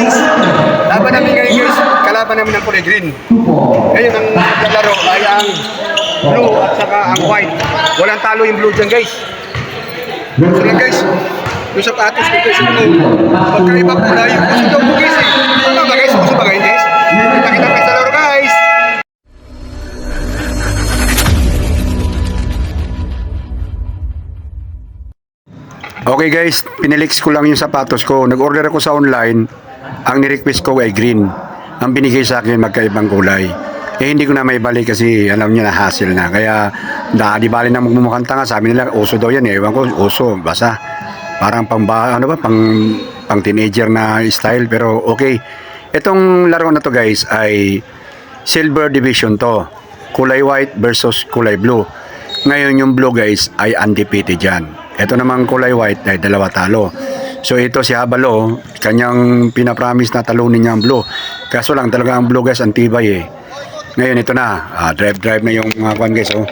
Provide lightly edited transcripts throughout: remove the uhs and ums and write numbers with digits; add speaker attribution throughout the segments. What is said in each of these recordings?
Speaker 1: guys, laban namin ngayon guys, kalaban namin ng kulay green. Ngayon ang naglalaro ay ang blue at saka ang white. Walang talo yung blue dyan guys. So lang guys, yung sapatos ko guys, magkaibang kulay. Gusto daw po guys eh. Tama ba guys? Gusto ba guys? Kita-kita guys sa laro guys. Okay guys, pinilix ko lang yung sapatos ko. Nag-order ako sa online. Ang nirequest ko ay green. Ang binigay sa akin magkaibang kulay. Eh hindi ko na may balik kasi alam niya na hassle na. Kaya di bali na magmumukhang tanga. Sabi nila uso daw yan eh. Ewan ko, uso, basa. Parang pang teenager na style pero okay. Itong laro na to guys ay silver division to. Kulay white versus kulay blue. Ngayon yung blue guys ay undefeated dyan. Ito namang kulay white ay dalawa talo. So ito si Habalo, kanyang pinapromise na talunin niya ang blue. Kaso lang talaga ang blue guys ang tibay eh. Ngayon ito na, drive na yung mga kwan guys. Oh.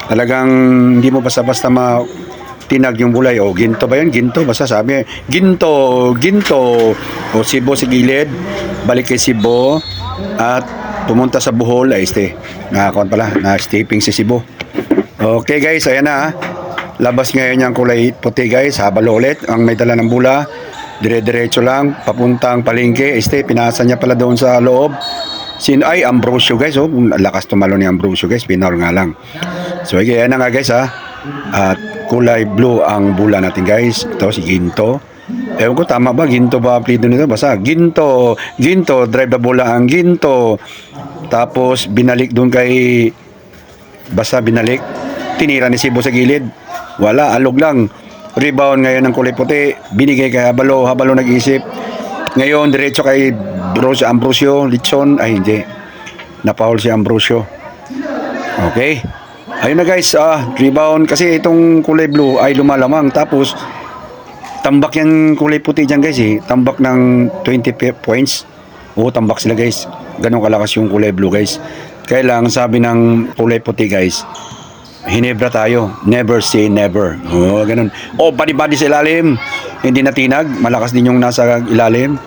Speaker 1: Talagang hindi mo basta-basta tinag yung bulay. Oh, ginto ba yun? Ginto. Basta sabi, ginto. O Cebu sa gilid, balik kay Cebu at pumunta sa Bohol. Ay, kwan pala, na stepping si Cebu. Okay guys, ayan na. Labas ngayon yung kulay puti guys. Habalo ulit ang may dala ng bula. Dire-diretso lang papuntang palengke. Pinasa niya pala doon sa loob. Ay Ambrosio guys. Oh, lakas tumalo ni Ambrosio guys. Pinol nga lang. So ayan na nga guys ha. At kulay blue ang bula natin guys. Ito si Ginto. Ewan ko tama ba? Ginto ba apelido nito? Basta Ginto. Drive na bula ang Ginto. Tapos binalik doon kay binalik. Tinira ni Cebu sa gilid. Wala, alog lang. Rebound ngayon ng kulay puti. Binigay kay Habalo. Habalo nag-isip. Ngayon, diretso kay Ambrosio. Litson. Ay, hindi. Napaul si Ambrosio. Okay. Ayun na guys. Rebound. Kasi itong kulay blue ay lumalamang. Tapos, tambak yung kulay puti dyan guys eh. Tambak ng 20 points. Oo, tambak sila guys. Ganun kalakas yung kulay blue guys. Kaya lang, sabi ng kulay puti guys, Hinebra tayo. Never say never. Oh, ganun. Oh, body sa ilalim. Hindi natinag. Malakas din yung nasa ilalim.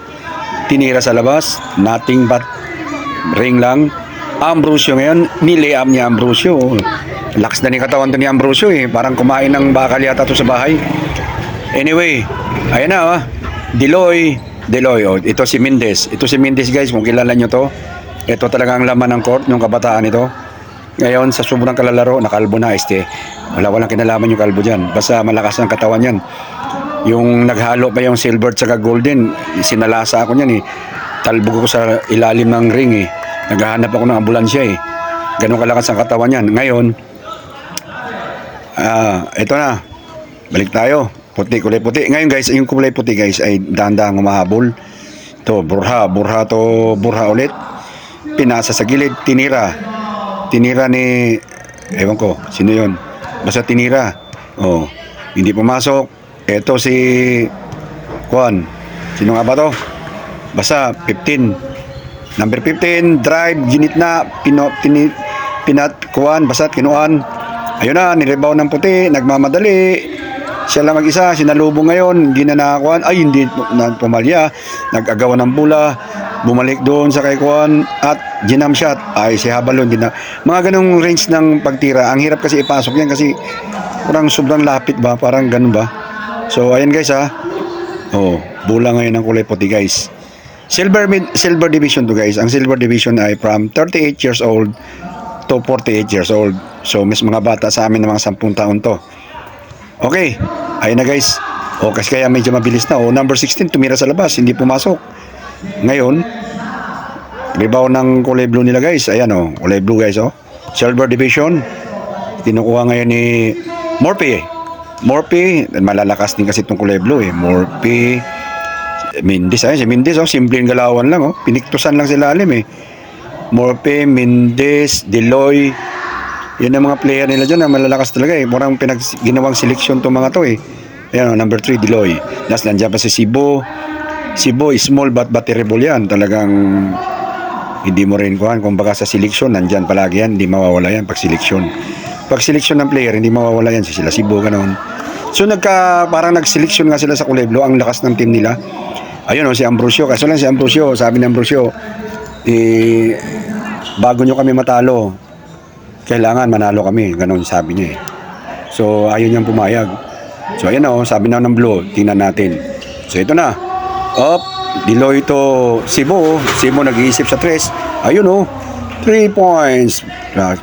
Speaker 1: Tinira sa labas. Nothing but ring lang. Ambrosio ngayon. Nilayam niya Ambrosio. Lakas na ni katawan to ni Ambrosio eh. Parang kumain ng bakal yata to sa bahay. Anyway. Ayan na Deloy. Oh, ito si Mendez. Ito si Mendez guys. Kung kilala nyo to. Ito talaga ang laman ng court. Yung kabataan ito. Ngayon, sa sobrang kalalaro, nakalbo na, walang kinalaman yung kalbo dyan. Basta malakas ang katawan yan. Yung naghalo pa yung silver at golden, sinalasa ako niyan eh. Talbog ako sa ilalim ng ring eh. Naghahanap ako ng ambulansya eh. Ganun kalakas ang katawan yan. Ngayon, ito na. Balik tayo. Kulay puti. Ngayon guys, yung kulay puti guys ay dahan-dahang humahabol. Ito, burha ulit. Pinasa sa gilid, tinira ni ewan ko sino yun, basta tinira. Oh, hindi pumasok. Eto si Juan, sino nga ba to? Basta 15, number 15 drive, ginit na pinat Juan, basta kinuan. Ayun na, nirebound ng puti, nagmamadali. Siya lang mag-isa, sinalubong ngayon, hindi na nakakuan. Ay, hindi na pumalya. Nag-agawan ng bula. Bumalik doon sa kay Kuan at ginam shot. Ay, si Habalo hindi na. Mga ganong range ng pagtira. Ang hirap kasi ipasok yan kasi parang sobrang lapit ba? Parang ganun ba? So, ayan guys ha. Oh, bula ngayon ng kulay puti guys. Silver division to guys. Ang silver division ay from 38 years old to 48 years old. So, mas mga bata sa amin ng mga 10 taon to. Okay, ayun na guys. O, kasi kaya medyo mabilis na. O, number 16, tumira sa labas, hindi pumasok. Ngayon, rebound ng kulay blue nila guys. Ayan kulay blue guys Silver division. Kinukuha ngayon ni Morphy. Malalakas din kasi itong kulay blue eh. Morphy. Mendez, si Mendez simpleng galawan lang Piniktusan lang sila alim eh. Morphy, Mendez, Deloy. Yan ang mga player nila dyan na malalakas talaga eh. Parang ginawang seleksyon itong mga to eh. Ayan number 3, Deloy. Last, nandiyan pa si Cebu. Cebu, small but terrible yan. Talagang hindi mo rin kuhan. Kung baka sa seleksyon, nandyan palagi yan. Hindi mawawala yan pag seleksyon. Pag seleksyon ng player, hindi mawawala yan. Sila Cebu, ganoon. So, parang nag-seleksyon nga sila sa kulay blue. Ang lakas ng team nila. Ayun o, si Ambrosio. Kaso lang si Ambrosio, sabi ni Ambrosio, bago nyo kami matalo, kailangan manalo kami. Ganon sabi niya eh. So, ayun niyang pumayag. So, ayan o, sabi na ng Blue, tingnan natin. So, ito na. Up, Diloy to Cebu. Cebu nag-iisip sa 3. Ayun o, 3 points.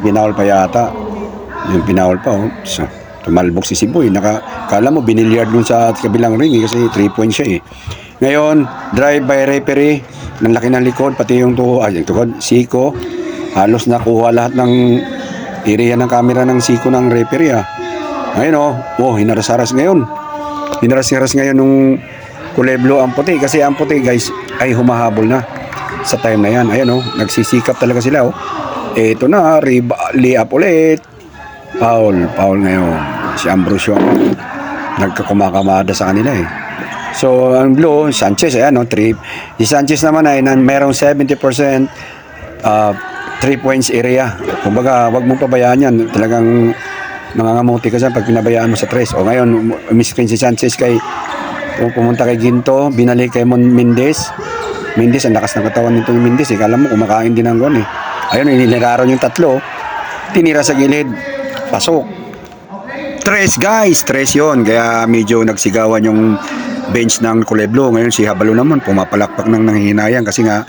Speaker 1: Pinawal pa yata. Yung pinawal pa o. So, tumalbog si Cebu eh. Kala mo, binilyard dun sa kabilang ring eh, kasi 3 points siya eh. Ngayon, drive by referee, ng laki ng likod, pati yung tukod, Siko, halos nakuha lahat ng area ng camera ng Siko ng referee ah. Ngayon hinaras-haras ngayon. Hinaras-haras ngayon nung Kuleblo ang puti, kasi ang puti guys ay humahabol na sa time na yan. Ayan nagsisikap talaga sila Ito na, lay-up ulit. Foul ngayon. Si Ambrosio nagkakumakamada sa kanila eh. So, ang Blue, Sanchez, ayan, 3. Si Sanchez naman ay merong 70% 3 points area. Kumbaga, wag mong pabayaan yan. Talagang mangangamuti ka dyan pag pinabayaan mo sa 3. O ngayon, miskin si Sanchez pumunta kay Ginto, binalik kay Mendes. Mendes, ang lakas ng katawan nito yung Mendes. Kala mo, kumakain din ng gol eh. Ayun, inilararon yung 3. Tinira sa gilid. Pasok. 3 guys, 3 yun. Kaya medyo nagsigawan yung bench ng Kuleblo. Ngayon si Habalo naman pumapalakpak ng nanghihinayang kasi nga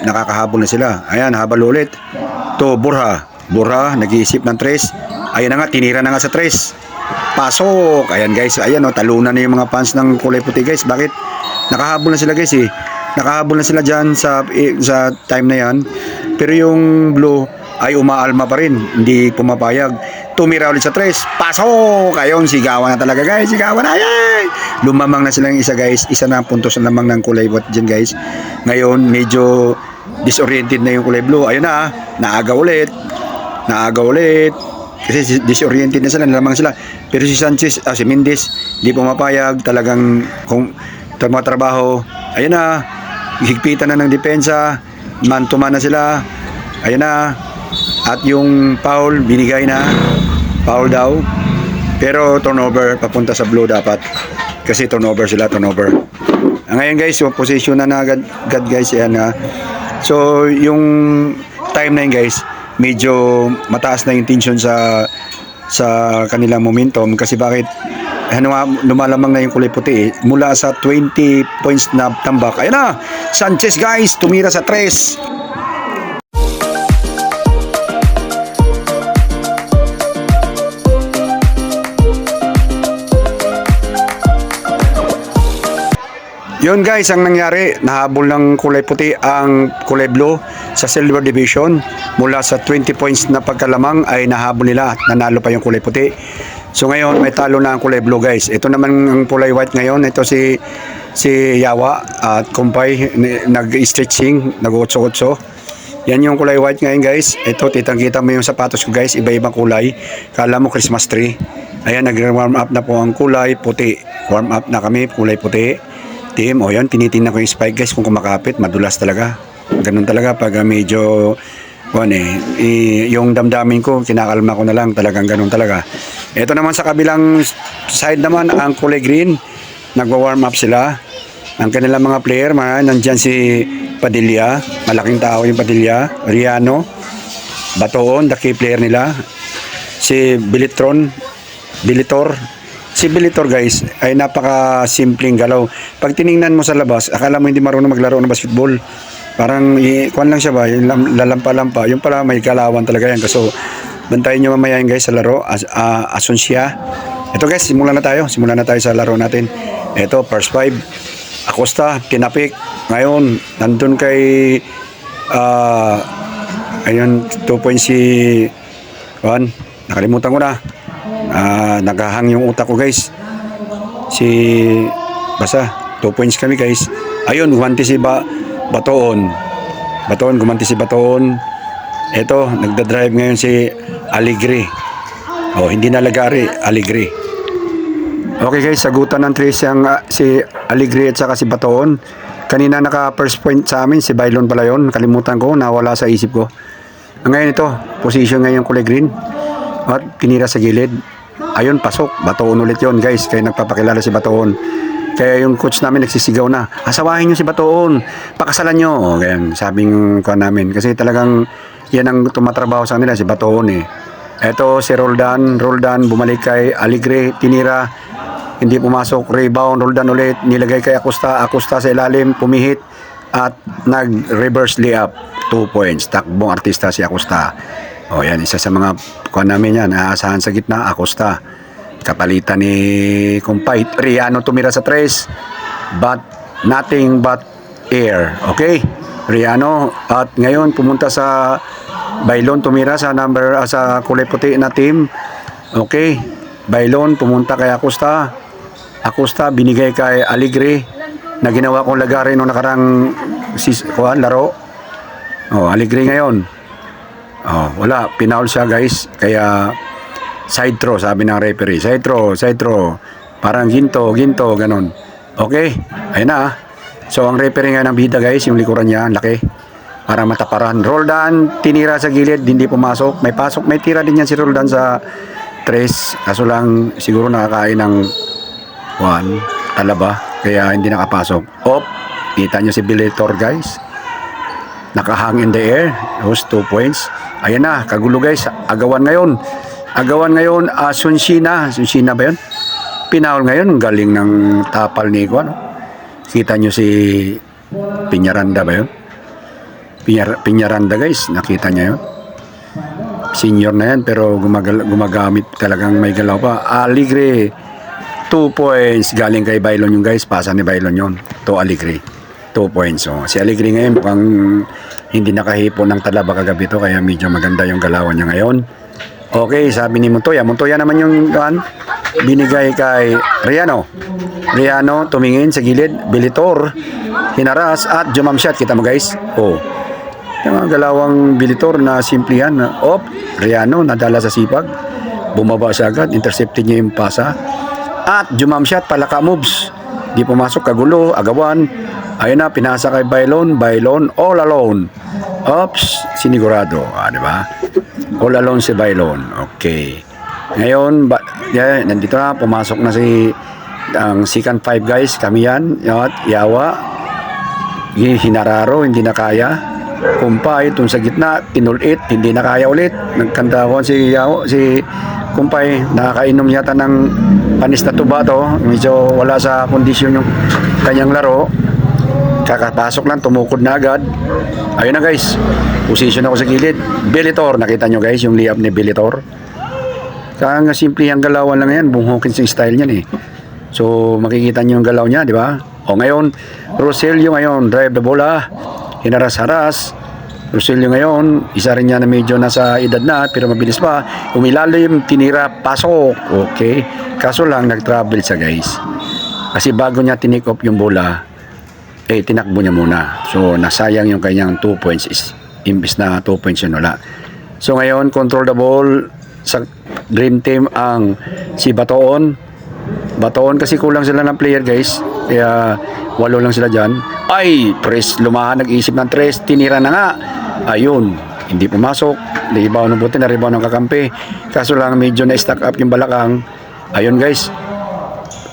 Speaker 1: nakakahabol na sila. Ayan, Habalo ulit to Burha nag-iisip ng 3. Ayan na nga, tinira na nga sa 3. Pasok. Ayan guys, ayan talunan na yung mga fans ng kulay puti guys. Bakit? Nakahabol na sila guys eh. Nakahabol na sila dyan sa time na yan. Pero yung Blue ay umaalma pa rin, hindi pumapayag. Tumira ulit sa 3. Pasok! Ayun, sigawan na talaga guys. Sigawan na. Yay! Lumamang na silang isa guys. Isa na puntos na lamang ng kulay what dyan guys. Ngayon, medyo disoriented na yung kulay Blue. Ayun na. Naaga ulit. Kasi disoriented na sila. Nalamang sila. Pero si Sanchez, si Mendes, hindi pumapayag. Talagang kung tumatrabaho. Ayun na. Higpitan na ng depensa. Man-to-man na sila. Ayun na. At yung foul, binigay na. Foul daw. Pero turnover, papunta sa Blue dapat. Kasi turnover. Ngayon guys, yung position na agad guys. Yan na. So, yung time na yun guys, medyo mataas na yung tension sa kanilang momentum. Kasi bakit? Lumalamang na yung kulay puti mula sa 20 points na tambak. Ayan na, Sanchez guys, tumira sa 3. Yun guys, ang nangyari, nahabol ng kulay puti ang kulay Blue sa Silver Division. Mula sa 20 points na pagkalamang ay nahabol nila at nanalo pa yung kulay puti. So ngayon, may talo na ang kulay Blue guys. Ito naman ang kulay white ngayon. Ito si Yawa at Kumpay, nag-stretching, nag-otso-otso. Yan yung kulay white ngayon guys. Ito, titang-kita mo yung sapatos ko guys, iba-ibang kulay. Kala mo Christmas tree. Ayan, nag-warm up na po ang kulay puti. Warm up na kami, kulay puti. Team, yan, tinitingnan ko yung spike guys kung kumakapit, madulas talaga. Ganun talaga pag medyo yung damdamin ko, kinakalma ko na lang, talagang ganun talaga. Ito naman sa kabilang side naman, ang kulay green, nagwa-warm up sila. Ang kanilang mga player, nandyan si Padilla, malaking tao yung Padilla, Riano, Batoon, the key player nila, si Bilitor. Si Bilitor guys ay napaka-simpleng galaw. Pag tiningnan mo sa labas, akala mo hindi marunong maglaro ng basketball. Parang kuwan lang siya ba, yung lalampa-lampa. Yung pala may galawan talaga yan. So, bantayin nyo mamaya guys sa laro. Asuncia. Ito guys, simulan na tayo sa laro natin. Ito, first 5. Acosta, tinapik. Ngayon, nandun kay ayun, 2 points si Juan. Nakalimutan ko na. Nagahang yung utak ko guys. Basta 2 points kami guys. Ayun, gumanti si Batoon, gumanti si Batoon. Eto, nagda-drive ngayon si Aligre. Hindi na Lagari, Aligre. Okay guys, sagutan ng 3 si Aligre at saka si Batoon. Kanina naka first point sa amin si Bailon pala yun. Kalimutan ko, nawala sa isip ko. Ngayon ito, position ngayon kulay green. At tinira sa gilid. Ayun, pasok. Batoon ulit yon guys. Kaya nagpapakilala si Batoon. Kaya yung coach namin nagsisigaw na, asawahin nyo si Batoon, pakasalan nyo. O, ganyan, sabing ko namin. Kasi talagang yan ang tumatrabaho sa kanila, si Batoon eh. Eto si Roldan bumalik kay Aligre, tinira, hindi pumasok, rebound, Roldan ulit, nilagay kay Acosta sa ilalim, pumihit, at nag-reverse layup, 2 points, takbong artista si Acosta. O yan, isa sa mga kuha namin yan, aasahan sa gitna, Acosta. Kapalitan ni Kumpay, Riano tumira sa 3, but nothing but air. Okay? Riano, at ngayon pumunta sa Bailon, tumira sa sa kulay puti na team. Okay? Bailon pumunta kay Acosta. Acosta binigay kay Aligre na ginawa kong lagari nung nakarang laro. Oh, Aligre ngayon. Oh, wala, pinaul siya guys. Kaya side throw, sabi ng referee. Side throw. Parang ginto, ganun. Okay? Ayun na. So, ang referee nga ng bida guys, yung likuran niya, ang laki. Para mataparan. Roldan, tinira sa gilid, hindi pumasok. May tira din yan si Roldan sa 3. Kaso lang, siguro nakakain ng 1, talaba. Kaya hindi nakapasok. Kita nyo si Bilitor guys. Nakahang in the air. Those 2 points. Ayan na, kagulo guys. Agawan ngayon, Sunshina ba yun? Pinaul ngayon, galing ng tapal ni Iko, ano? Kita nyo si Piñaranda ba yun? Piñaranda guys, nakita niya yun. Senior na yan, pero gumagamit talagang may galaw pa. Aligre, 2 points, galing kay Bailon yung guys, pasa ni Bailon yun, to Aligre. 2 points. So, si Aligre ngayon, mukhang hindi nakahipon ng talaba kagabi to, kaya medyo maganda yung galawan niya ngayon. Okay, sabi ni Montoya naman yung binigay kay Riano, tumingin sa gilid, Bilitor, hinaras at jump shot. Kita mo guys, yung mga galawang Bilitor na simple yan. Riano nadala sa sipag, bumaba siya agad, intercepted niya yung pasa, at jump shot, palaka moves, di pumasok, kagulo, agawan. Ayun na, pinasa kay Bailon, all alone. Sinigurado, di ba? All alone si Bailon. Okay. Ngayon, nandito na, pumasok na ang second 5 guys, kami yan, Yawa, Hinararo, hindi na kaya. Kumpay, itong sa gitna, tinulit, hindi na kaya ulit. Nagkandawan si Kumpay, nakakainom yata ng panis na tuba to. Medyo wala sa kondisyon yung kanyang laro. Kakapasok lang, tumukod na agad. Ayun na guys, position ako sa gilid. Bilitor, nakita nyo guys yung layup ni Bilitor. Kaya simple ang galawan lang yan, Bung Hawkins yung style niyan eh. So makikita nyo yung galaw niya, di ba? Ngayon, Roselio ngayon, drive the bola, hinaras-haras. Roselio ngayon, isa rin niya na medyo nasa edad na, pero mabilis pa. Umilalim, tinira, pasok. Okay. Kaso lang, nag-travel siya guys. Kasi bago niya tinake off yung bola, tinakbo niya muna. So, nasayang yung kanyang 2 points imbis na 2 points yun wala. So, ngayon, control the ball sa Dream Team ang si Batoon kasi kulang sila ng player guys. Kaya, 8 lang sila dyan. Lumahan, nag-iisip ng 3, tinira na nga. Ayun, hindi pumasok. Rebound ng buti, na-rebound ng kakampi. Kaso lang, medyo na-stack up yung balakang. Ayun guys.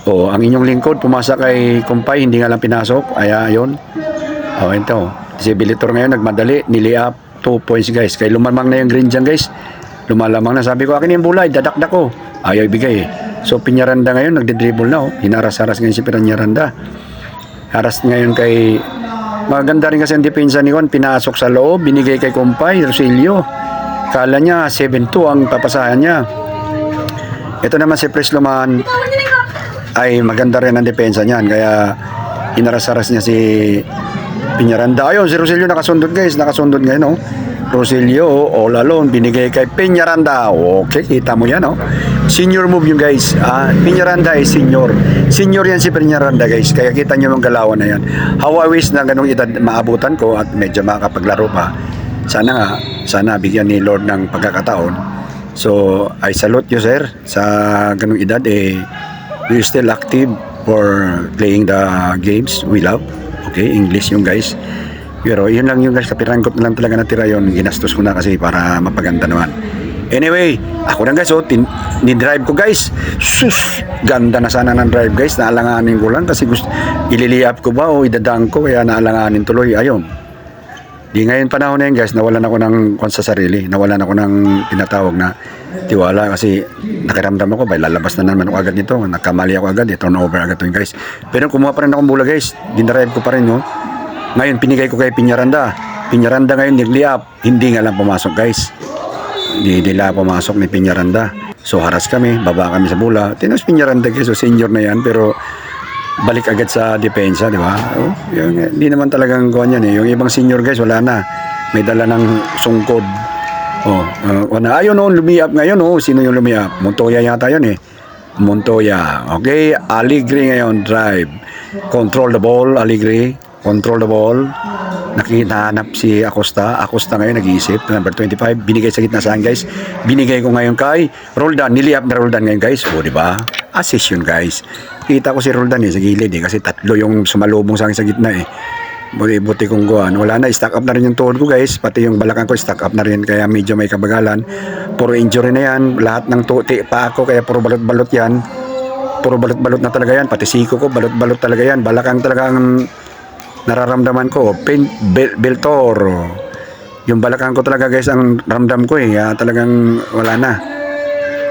Speaker 1: Ang inyong lingkod, pumasa kay Kumpay, hindi nga lang pinasok. Ayun. Ito. Si Bilitor ngayon, nagmadali, nili-up, 2 points guys. Kaya lumamang na yung green dyan guys. Lumalamang na. Sabi ko, akin yung bulay, dadakdak ko. Ayaw ibigay eh. So, Piñaranda ngayon, nagde-dribble na. Hinaras-haras ngayon si Piñaranda. Haras ngayon kay... Maganda rin kasi ang depensa ni Juan. Pinasok sa loob, binigay kay Kumpay, Roselio. Kala niya, 7-2 ang papasahan niya. Ito naman si Presloman, ay maganda rin ang depensa niyan. Kaya inaras-aras niya si Piñaranda. Ayun, si Roselio nakasundot guys. Nakasundot ngayon, no? Roselio, all alone, binigay kay Piñaranda. Okay, kita mo yan, no? Senior move yung guys. Piñaranda ay senior. Senior yan si Piñaranda guys. Kaya kita nyo yung galawan na yan. How I wish na ganung edad maabutan ko at medyo makapaglaro pa. Sana bigyan ni Lord ng pagkakataon. So, I salute you sir. Sa ganung edad, we're still active for playing the games we love. Okay, English yung guys. Pero yun lang yung guys, kapiranggot na lang talaga natira yun. Ginastos ko na kasi para mapaganda naman. Anyway, ako na guys, ni-drive ko guys. Sus, ganda na sana ng drive guys. Naalanganin ko lang kasi gusto, ililiap ko ba o idadang ko kaya naalanganin tuloy. Ayun. Di ngayon panahon na yun guys, nawalan ako ng kwan sa sarili. Nawalan ako ng tinatawag na tiwala kasi nakiramdam ako, lalabas na naman ako agad nito. Nagkamali ako agad, turnover agad to guys. Pero kumuha pa rin akong bola guys. Dinarive ko pa rin no. Ngayon, pinigay ko kay Piñaranda. Piñaranda ngayon, nag-liap. Hindi nga lang pumasok guys. Hindi nila pumasok ni Piñaranda. So haras kami, baba kami sa bola. Tinos Piñaranda guys, so senior na yan pero balik agad sa depensa, di ba? Oh, hindi naman talagang kuhan yan eh. Yung ibang senior guys, wala na. May dala ng sungkod. Ayun oh, lumiap ngayon oh. Sino yung lumiap? Montoya yata yun eh. Montoya. Okay, Aligre ngayon, drive. Control the ball, Aligre. Control the ball. Nakinahanap si Acosta. Acosta ngayon nag-iisip. Number 25. Binigay sa gitna saan guys? Binigay ko ngayon kay Roldan. Niliap na Roldan ngayon guys. O diba? Assist yun guys. Kita ko si Roldan eh sa gilid eh. Kasi tatlo yung sumalubong sa akin sa gitna eh. Buti kong guwan. Wala na. Stack up na rin yung tuhod ko guys. Pati yung balakang ko stack up na rin. Kaya medyo may kabagalan. Puro injury na yan. Lahat ng pa ako. Kaya puro balot-balot yan. Puro balot-balot na talaga yan. Pati siko ko balot-balot talaga yan. Balakang talagang nararamdaman ko, Beltor. Yung balakang ko talaga guys, ang ramdam ko eh, talagang wala na.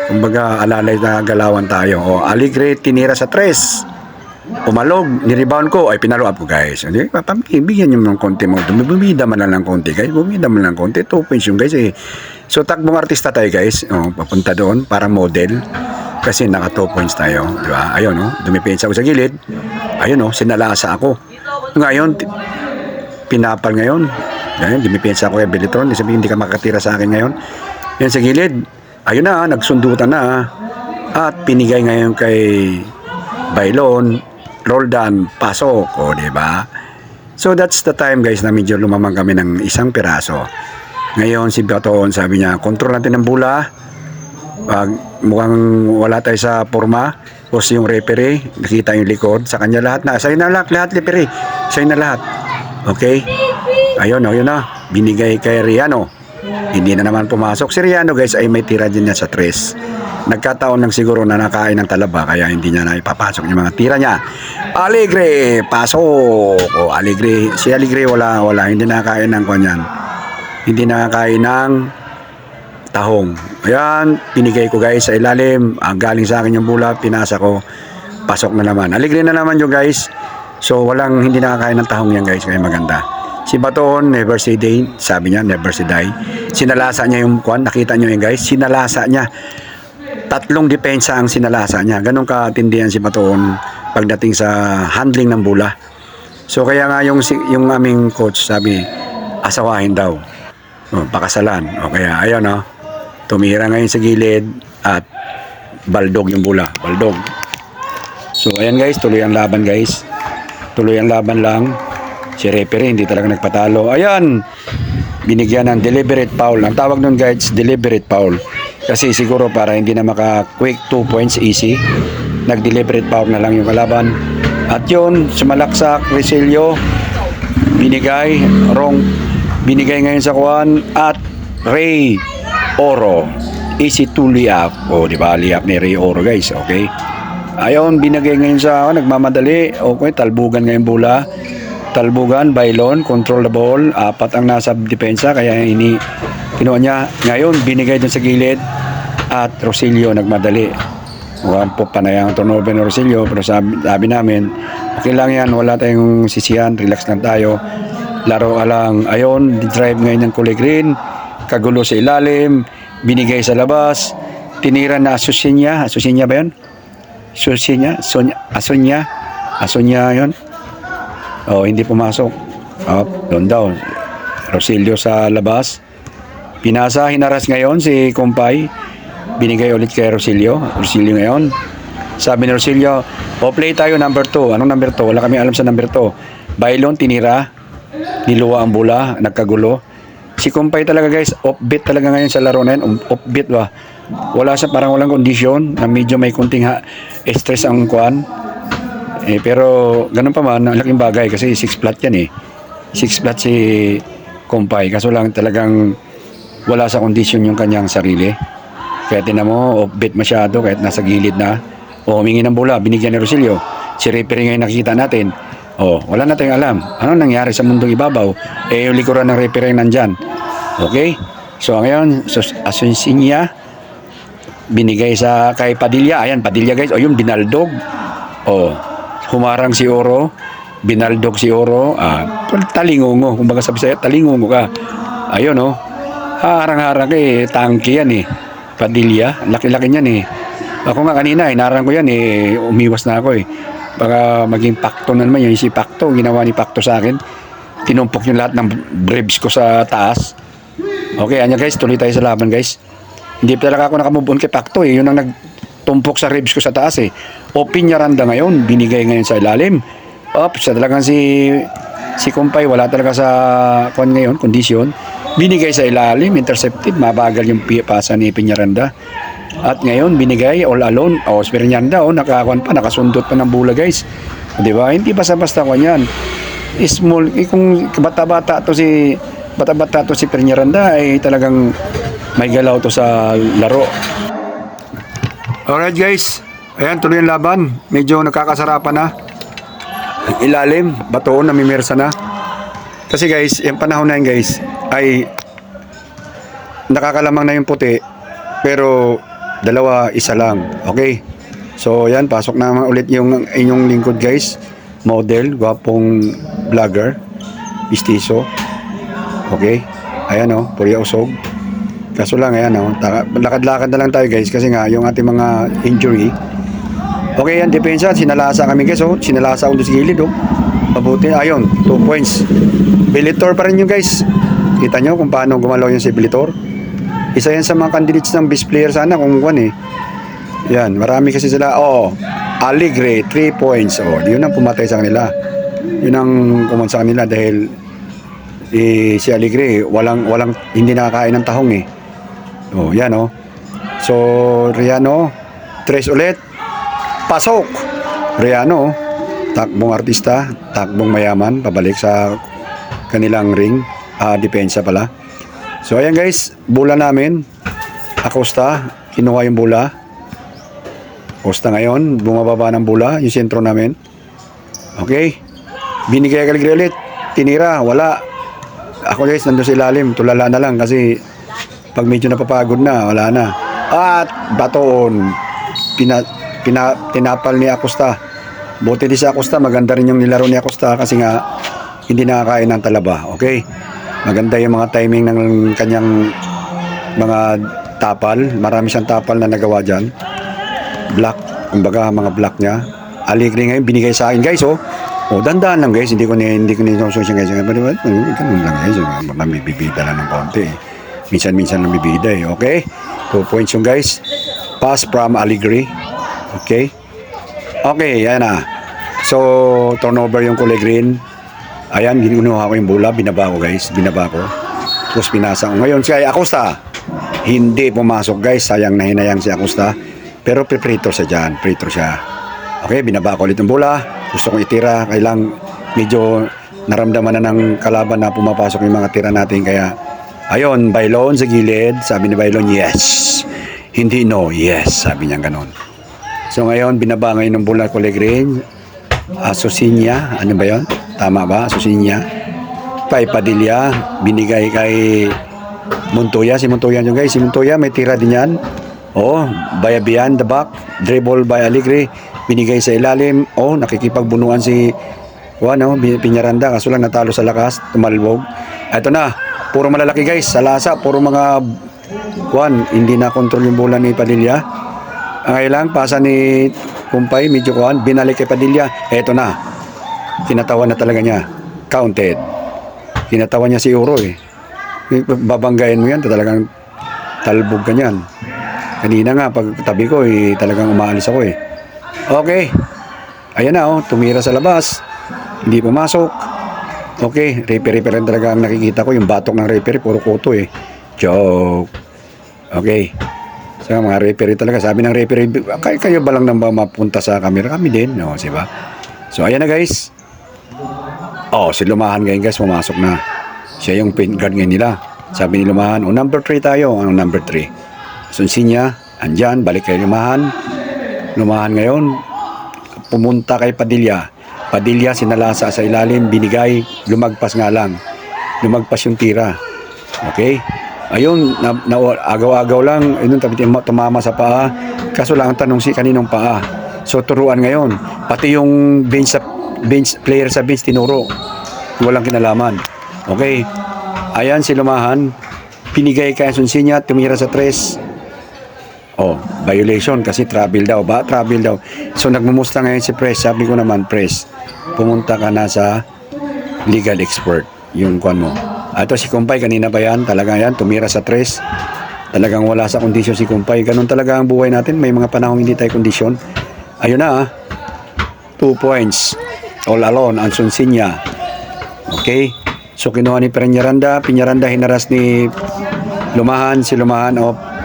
Speaker 1: Kumbaga, alalay na galawan tayo. O, Aligre, tinira sa 3. Umalog, nirebound ko, ay pinalo up ko guys. Hindi, bigyan nyo ng konti mo. Bumida man lang ng konti guys, bumida man lang ng konti. 2 points yung guys eh. So, takbong artista tayo guys, papunta doon, para model. Kasi naka 2 points tayo, di ba? Ayun, dumipensa ako sa gilid. Ayun, sinalasa ako. Ngayon, pinapal ngayon. Ngayon, dumipensa ako kay Belitron. Sabihin, hindi ka makatira sa akin ngayon. Yan sa gilid. Ayun na, nagsundutan na. At pinigay ngayon kay Bailon, Roldan, pasok. O, diba? So, that's the time guys na medyo lumamang kami ng isang piraso. Ngayon, si Baton, sabi niya, control natin ng bola. Mukhang wala tayo sa forma. Tapos yung referee, nakita yung likod. Sa kanya lahat na. Sa'yo na lahat referee. Sa'yo na lahat. Okay? Ayun na. Binigay kay Riano. Hindi na naman pumasok. Si Riano guys ay may tira din niya sa 3. Nagkataon lang siguro na nakain ng talaba. Kaya hindi niya na ipapasok yung mga tira niya. Aligre, pasok. O Aligre. Si Aligre wala. Hindi nakakain ng kanyan. Hindi nakakain ng tahong. Ayan, pinigay ko guys sa ilalim. Galing sa akin yung bola, pinasa ko. Pasok na naman. Aligre na naman yung guys. So, hindi nakakain ng tahong yan guys. Kaya maganda. Si Baton, never say die. Sabi niya, never say die. Sinalasa niya yung kwan. Nakita niyo yun guys. Sinalasa niya. 3 depensa ang sinalasa niya. Ganun katindihan si Baton pagdating sa handling ng bola. So, kaya nga yung aming coach sabi, asawahin daw. Pakasalan. O kaya, ayun tumira ngayon sa gilid at baldog yung bola. Baldog. So, ayan guys, tuloy ang laban guys. Tuloy ang laban lang. Si referee hindi talaga nagpatalo. Ayan, binigyan ng deliberate foul. Ang tawag nun guys, deliberate foul. Kasi siguro para hindi na maka-quick 2 points easy, nag-deliberate foul na lang yung kalaban. At yun, sumalaksak, Resilio, binigay ngayon sa kuwan, at Ray Oro. Easy to liap. O, di ba? Liap ni Ray Oro, guys. Okay? Ayon, binigay ngayon sa nagmamadali. Okay, talbugan ngayon bola. Talbugan, Bailon, control the ball. 4 ang nasa depensa, kaya kinuha niya. Ngayon, binigay dun sa gilid. At Rosilio nagmadali. Mukhang po panayang turnover ng Rosilio. Pero sabi namin, okay lang yan. Wala tayong sisihan. Relax lang tayo. Laro lang. Ayon, drive ngayon ng kulay green. Kagulo sa ilalim, binigay sa labas, tinira na Asusinya ba yun? Asunya yun. Hindi pumasok. Doon daw. Rosilio sa labas. Pinasa, hinaras ngayon si Kumpay. Binigay ulit kay Rosilio. Rosilio ngayon. Sabi ni Rosilio, play tayo number 2. Anong number 2? Wala kami alam sa number 2. Bailon, tinira. Niluwa ang bola, nagkagulo. Si Kumpay talaga guys, offbeat talaga ngayon sa laro na yan. Offbeat ba? Wala siya, parang walang kondisyon na medyo may kunting stress ang kuan. Pero ganun pa man, ang laking bagay kasi 6 flat yan 6 flat si Kumpay. Kaso lang talagang wala sa kondisyon yung kanyang sarili. Kaya tinan mo, off-beat masyado kahit nasa gilid na. O humingi ng bola, binigyan ni Rosilio. Si referee ngayon nakikita natin. O, wala na tayong alam. Ano nangyari sa mundong ibabaw? Eh, yung likuran ng referee nandyan. Okay? So, ngayon, Asuncinia, binigay sa kay Padilla. Ayan, Padilla guys. O, yung binaldog. O, humarang si Oro. Binaldog si Oro. Talingungo. Kung baga sabi sa'yo, talingungo ka. Ayun, o. Harang-harang eh. Tangke yan eh. Padilla. Laki-laki niyan eh. Ako nga kanina, inarang ko yan eh. Umiwas na ako eh. Baka maging Pacto na naman yun. Si Pacto, ginawa ni Pacto sa akin. Tinumpok yung lahat ng ribs ko sa taas. Okay, anya guys, tuloy tayo sa laban guys. Hindi talaga ako nakamove on kay Pacto eh. Yun ang nagtumpok sa ribs ko sa taas eh. O Piñaranda ngayon, binigay ngayon sa ilalim. Siya talagang si Kumpay, wala talaga sa ngayon, kondisyon. Binigay sa ilalim, intercepted, mabagal yung pasa ni Piñaranda. At ngayon, binigay all alone. Si Piñaranda, nakakuan pa, nakasundot pa ng bola guys. Di ba? Hindi basta-basta ko yan. Small, kung bata-bata to si Piñaranda ay talagang may galaw to sa laro. Alright guys, ayan tuloy yung laban. Medyo nakakasarapan na. Ilalim, batoon, namimirsa na. Kasi guys, yung panahon na yun guys, ay nakakalamang na yung puti. Pero dalawa, isa lang. Okay? So yan, pasok na ulit yung inyong lingkod guys. Model, gwapong vlogger, istiso. Okay? Ayan Purya Usog. Kaso lang, ayan lakad-lakad na lang tayo guys kasi nga yung ating mga injury. Okay, yan, depensa. Sinalasa kami guys, sinalasa ulit sa gilid, Mabuti, ayun, 2 points. Bilitor pa rin yung guys. Kita nyo kung paano gumalaw yung si Bilitor. Isa yan sa mga candidates ng best player sana kung Yan, marami kasi sila. Aligre, 3 points. Yun ang pumatay sa kanila. Yun ang kumon sa kanila dahil si Aligre, hindi nakakain ng tahong eh. Yan So, Riano, 3 ulit. Pasok! Riano, takbong artista, takbong mayaman, pabalik sa kanilang ring. Depensa pala. So, ayan guys, bola namin. Acosta, kinuha yung bola. Acosta ngayon, bumababa ng bola, yung sentro namin. Okay. Binigay Aligre ulit. Tinira, wala. Ako guys, nandun sa ilalim, tulala na lang kasi pag medyo napapagod na, wala na. At batoon, tinapal ni Acosta. Buti di sa Acosta, maganda rin yung nilaro ni Acosta kasi nga hindi nakakain ng talaba. Okay? Maganda yung mga timing ng kanyang mga tapal. Marami siyang tapal na nagawa dyan. Block, kumbaga mga block niya. Aligre ngayon, binigay sa akin guys, dandan lang guys, hindi ko siya guys. Ganun lang guys, mamibibida lang ng konti. Minsan lang bibida okay? 2 points yung guys. Pass from Aligre. Okay? Okay, yan na. So, turnover yung kulay green. Ayan, ginuha ko yung bola, binaba ko guys, Tapos pinasa ko. Ngayon si Acosta, hindi pumasok guys, sayang na hinayang si Acosta. Pero pre-pretor siya dyan, pretor siya. Okay, binaba ko ulit yung bola. Gusto kong itira, kailang medyo naramdaman na ng kalaban na pumapasok yung mga tira natin. Kaya, ayun, Bailon sa gilid. Sabi ni Bailon, yes. Hindi no, yes. Sabi niya ganon. So ngayon, binaba ngayon ng bola kulay green. Asuncinia, ano ba yun? Tama ba? Asuncinia. Padilla, binigay kay Montoya. Si Montoya nyo guys. Si Montoya, may tira din yan. By beyond the back. Dribble by Aligre. Binigay sa ilalim. Nakikipagbunuan si Piñaranda. Kaso lang natalo sa lakas. Tumalbog. Ito na. Puro malalaki guys. Sa lasa. Puro mga hindi na control yung bola ni Padilla. Ang ilang pasa ni Kumpay. Medyo binalik kay Padilla. Ito na. Kinatawan na talaga niya. Counted. Kinatawan niya si Oro eh. Babanggayin mo yan. Talagang talbog ka niyan. Kanina nga pag tabi ko talagang umaalis ako eh. Okay. Ayan na tumira sa labas. Hindi pumasok. Okay, referee rin talaga ang nakikita ko. Yung batok ng referee, puro koto eh. Joke. Okay. So mga referee talaga. Sabi ng referee, kayo ba lang nang mapunta sa camera? Kami din. Diba? So ayan na guys. Si Lumahan ngayon guys, pumasok na. Siya yung paint guard ngayon nila. Sabi ni Lumahan, o number 3 tayo. Ano number 3? Asuncinia, andyan, balik kay Lumahan. Lumahan ngayon, pumunta kay Padilla. Padilla, sinalasa sa ilalim, binigay, lumagpas nga lang. Lumagpas yung tira. Okay? Ayun, agaw-agaw lang, ayun, tumama sa paa. Kaso lang, ang tanong si kaninong paa. So, turuan ngayon. Pati yung player sa bench, tinuro. Walang kinalaman. Okay? Ayan si Lumahan. Pinigay kay Asuncinia, tumira sa 3. Oh, violation kasi travel daw. Travel daw. So, nagmumusta ngayon si Press. Sabi ko naman, Press, pumunta ka na sa legal expert. Yung kwan mo. Ito si Kumpay, kanina pa yan. Talaga yan, tumira sa 3. Talagang wala sa kondisyon si Kumpay. Ganun talaga ang buhay natin. May mga panahong hindi tayo kondisyon. Ayun na 2 points. All alone, Asuncinia. Okay? So, kinuha ni Piñaranda. Piñaranda hinaras ni Lumahan. Si Lumahan,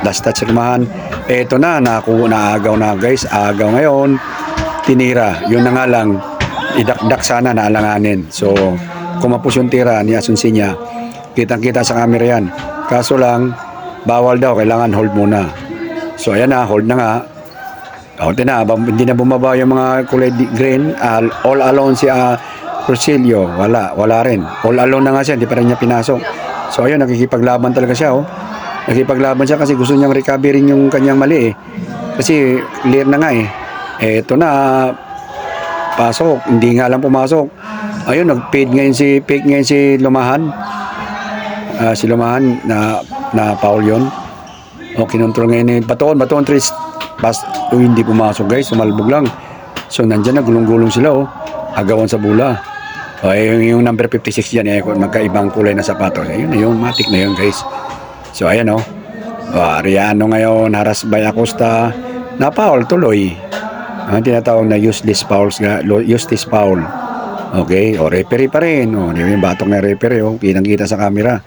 Speaker 1: last touch si Lumahan. Eto na, naagaw na guys. Agaw ngayon. Tinira. Yun na nga lang. Idakdak sana na alanganin. So, kumapos yung tira ni Asuncinia. Kitang-kita sa camera yan. Kaso lang, bawal daw. Kailangan hold muna. So, ayan na. Hold na nga. Hindi na bumaba yung mga kulay green. All alone si Rosilio. Wala rin. All alone na nga siya. Hindi pa rin niya pinasok. So, ayun. Nakikipaglaban talaga siya. Nakikipaglaban siya kasi gusto niyang recovery yung kanyang mali eh. Kasi clear na nga eh. Eto na. Pasok. Hindi nga lang pumasok. Ayun, nag-fake ngayon si Lumahan. Si Lumahan na foul yun. Kinontrol ngayon ni Baton 3. Hindi pumasok guys, sumalbog lang. So nandyan na, gulong-gulong sila agawan sa bula. Yung number 56 yan, magkaibang kulay na sapatos. Ayun na yun, matik na yun guys. So ayan Ariano ngayon, haras by Acosta. Na-foul tuloy. Ang tinatawag na useless foul. Okay, referee pa rin. Yung batok na referee, kitang-kita sa camera.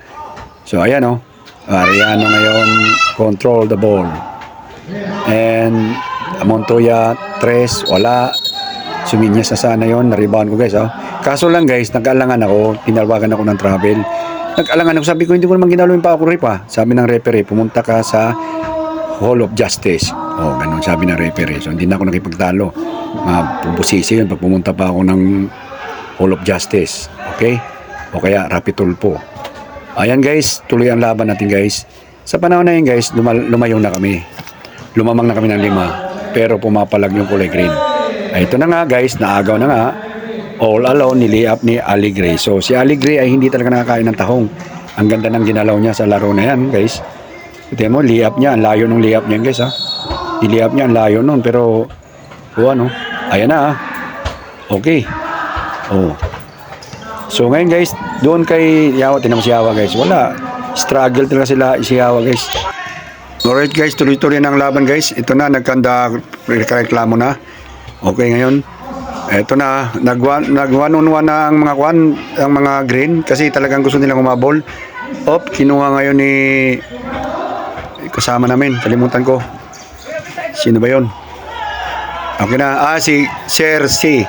Speaker 1: So, ayan, Ariano ngayon, control the ball. And, Montoya, 3, wala. Suminyas na sana yun, na-rebound ko guys, Kaso lang guys, nag-alangan ako, tinalwagan ako ng travel. Nag-alangan ako, sabi ko, hindi ko naman ginalo yung pa-akurip, Sabi ng referee, pumunta ka sa Hall of Justice. Ganun sabi ng referee. So, hindi na ako nakipagtalo. Pupusisi yun pag pumunta pa ako ng Hall of Justice. Okay? O kaya Rapid Tulpo. Ayan guys, tuloy ang laban natin guys. Sa panahon na yun guys, lumayo na kami. Lumamang na kami ng 5. Pero pumapalag yung kulay green. Ito na nga guys, naagaw na nga. All alone, niliap ni Aligre. So si Aligre ay hindi talaga nakakain ng tahong. Ang ganda ng ginalaw niya sa laro na yan guys. Ito mo, liap niya. Ang layo nung liap niya guys Niliap niya, ang layo nun. Pero, ayan na Okay. So ngayon guys, doon kay Yawa, tinamo si Yawa guys. Wala. Struggle talaga si Yawa guys. Alright guys, tuloy-tuloy ng laban guys. Ito na, nagreklamo na. Okay ngayon. Ito na, nag-one-on-one na ang mga green kasi talagang gusto nilang umabol. Kinuha ngayon ni kasama namin, kalimutan ko. Sino ba yon? Okay na, si Sir C.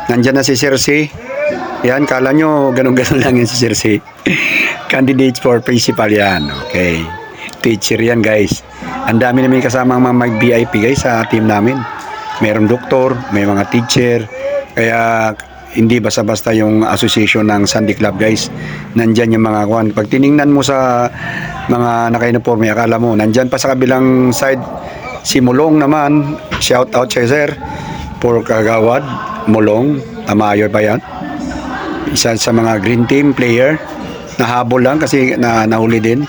Speaker 1: Nandyan na si Sir C. Yan, kala nyo, ganun-ganun lang yan si Sir C. Candidates for principal yan. Okay. Teacher yan guys. Ang dami namin kasama mga mag-VIP guys sa team namin. Mayroong doktor, may mga teacher. Kaya hindi basta-basta yung association ng Sunday Club guys. Nandyan yung mga kwan. Pag tiningnan mo sa mga naka-uniforme, akala mo, nandyan pa sa kabilang side si Mulong naman. Shout out siya sir. For Kagawad, Mulong, Tamayo pa yan. Isa sa mga green team player. Nahabol lang kasi nahuli din.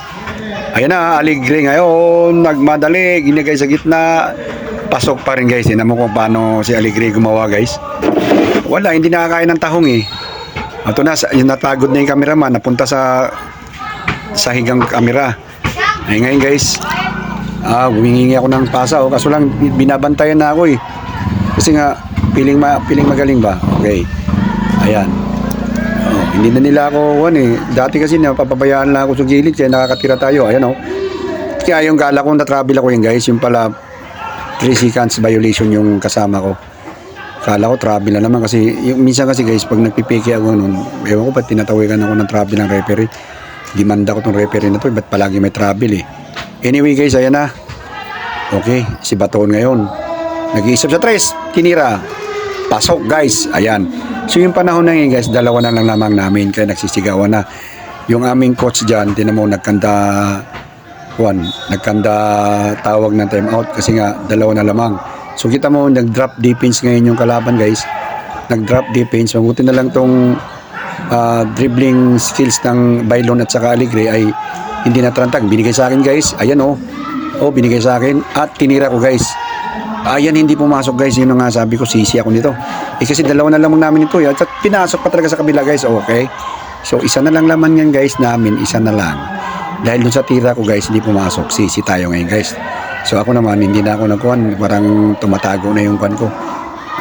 Speaker 1: Ayan na, Aligre ngayon, nagmadali, ginigay sa gitna. Pasok pa rin guys. Tingnan mo kung paano si Aligre gumawa guys. Wala, hindi nakakain ng tahong eh. Ito na, yung natagod na yung cameraman, napunta sa higang camera. Ay ngayon guys, humingi ako ng pasa. Kaso lang, binabantayan na ako eh. Kasi nga, piling magaling ba? Okay. Ayan. Hindi na nila ako, dati kasi napapabayaan lang ako sa gilid, kaya nakakatira tayo. Ayan Kaya yung gala ko, na-travel ako yun guys, yung pala 3 seconds violation yung kasama ko. Kala ko travel na naman kasi minsan kasi guys pag nagpipiki ako nun, ewan ko ba't tinatawigan ako ng travel ng referee. Demanda ko tong referee na to, ba't palagi may trouble eh. Anyway guys, ayan na. Okay, si Batoon ngayon. Nag-iisip sa tres, tinira. Pasok guys, ayan. So yung panahon na yun guys, dalawa na lang lamang namin, kaya nagsisigawan na. Yung aming coach dyan, tinan mo, nagkanda tawag ng time out kasi nga dalawa na lamang. So kita mo, nag-drop defense ngayon yung kalaban guys. Nag-drop defense, mabuti na lang tong dribbling skills ng Bailon at saka Alegre ay hindi natrantag. Binigay sa akin guys, ayan oh, binigay sa akin at tinira ko guys. Ayan, hindi pumasok guys, yun nga sabi ko, sisi ako nito. Kasi dalawa na lamang namin ito, at pinasok pa talaga sa kabila guys, okay. So isa na lang laman yan guys namin, isa na lang. Dahil dun sa tira ko guys, hindi pumasok, sisi tayo ngayon guys. So ako naman, hindi na ako nagkuhan, parang tumatago na yung kuhan ko.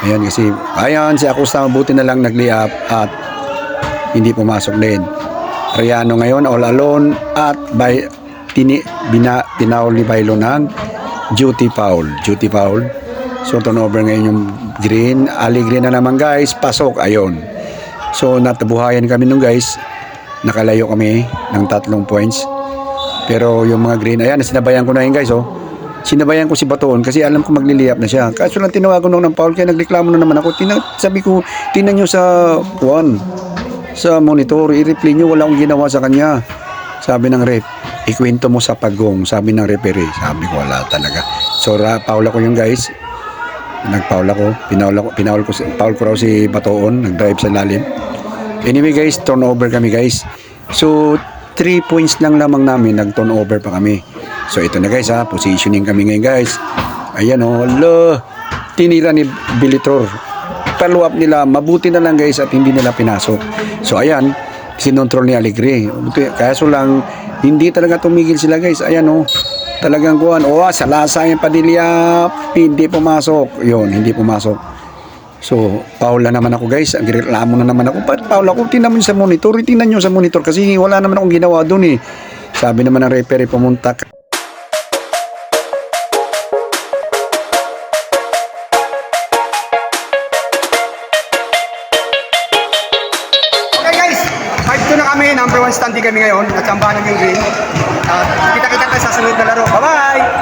Speaker 1: Ayan kasi, ayan, si Acosta mabuti na lang nag-lay-up at hindi pumasok din. Riano ngayon, all alone at pinaul ni Bailo ng duty foul. So turnover ngayon yung green. Alegre na naman guys, pasok, ayun. So natabuhayan kami nung guys, nakalayo kami ng 3 points. Pero yung mga green, ayan, sinabayan ko na yun guys, oh. Sinabayan ko si Batoon kasi alam ko magliliyap na siya. Kaso lang tinawagan nung ng foul, kaya nagreklamo na naman ako. Sabi ko, tingnan nyo sa monitor, i-replay nyo, wala akong ginawa sa kanya. Sabi ng ref, ikwento mo sa pagong, sabi ng referee. Sabi ko, wala talaga. So, foul ako yung guys. Nag-foul ako. Foul ko raw si Batoon, nag-drive sa lalim. Anyway guys, turnover kami guys. So, 3 points lang lamang namin, nag-turnover pa kami. So, ito na guys ha, positioning kami ngayon guys. Ayan o, tinira ni Bilitor. Follow up nila, mabuti na lang guys at hindi nila pinasok. So, ayan, sinontrol ni Alegre. Kaso lang, hindi talaga tumigil sila guys. Ayan o, talagang kuhan. Sa lasa yung Padilla, hindi pumasok. Yun, hindi pumasok. So, foul na naman ako guys. Ang reklamo na naman ako. Ba't foul ako? Tingnan mo sa monitor. Tingnan nyo sa monitor kasi wala naman akong ginawa dun eh. Sabi naman ng referee, pumunta ka. Okay guys, 5-2 na kami. Number 1 standing kami ngayon. At sambahan ng yung green. Kita-kita tayo sa sunod na laro. Bye-bye!